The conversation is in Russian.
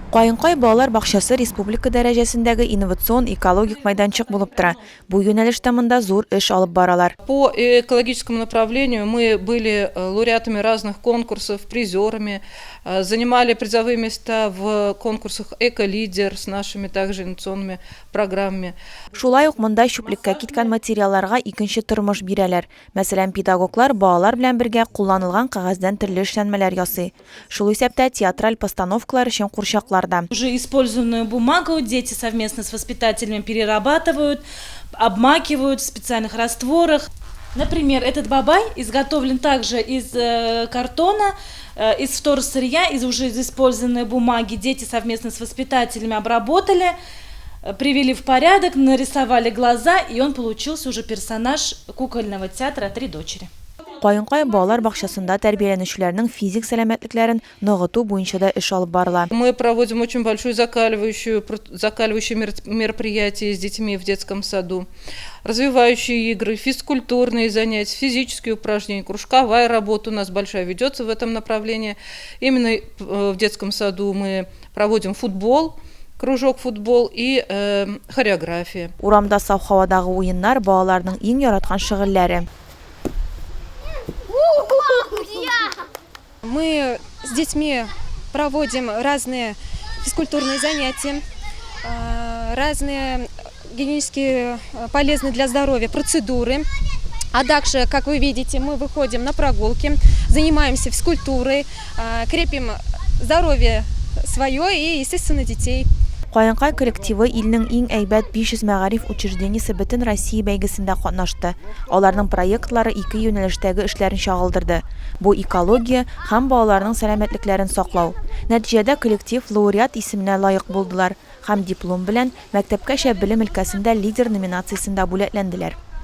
Кайынкай балалар бакчасы республика дәрәҗәсендәге инновацион экологик майданчык булып тора. Бу юнәлештә монда зур эш алып баралар. По экологическому направлению мы были лауреатами разных конкурсов, призерами, занимали призовые места в конкурсах «Эко-лидер» с нашими также инновационными программами. Шулай ук монда чүплеккә киткән материалларга икенче тормыш бирәләр. Мәсәлән, педагоглар балалар белән бергә кулланылган кагазьдән төрле эшләнмәләр ясый. Шул исәптә театраль постановкалар өчен курчакларда. Уже использованную бумагу дети совместно с воспитателями перерабатывают, обмакивают в специальных растворах. Например, этот бабай изготовлен также из картона, из вторсырья, уже из использованной бумаги. Дети совместно с воспитателями обработали, привели в порядок, нарисовали глаза, и он получился уже персонаж кукольного театра «Три дочери». Кайынкай балалар бакчасында тәрбияләнүчеләрнең физик сәламәтлекләрен ныгыту буенча да эш алып барыла. Мы проводим очень большое закаливающее мероприятие с детьми в детском саду. Развивающие игры, физкультурные занятия, физические упражнения, кружковая работа у нас большая ведется в этом направлении. Именно в детском саду мы проводим футбол, кружок футбол и хореография. Урамда саф һавадагы уеннар балаларның иң яраткан шөгыльләре. Мы с детьми проводим разные физкультурные занятия, разные гигиенически полезные для здоровья процедуры. А также, как вы видите, мы выходим на прогулки, занимаемся физкультурой, крепим здоровье свое и, естественно, детей. Кайынкай коллективы илнең иң әйбәт 500 мәгариф учреждениесе бөтен Россия бәйгесендә катнашты. Аларның проектлары ике юнәлештәге эшләрен чагылдырды. Бу экология һәм балаларның сәламәтлекләрен саклау. Нәтиҗәдә коллектив лауреат исеменә лаек булдылар һәм диплом белән мәктәпкәчә белем өлкәсендә лидер номинациясендә бүләкләнделәр.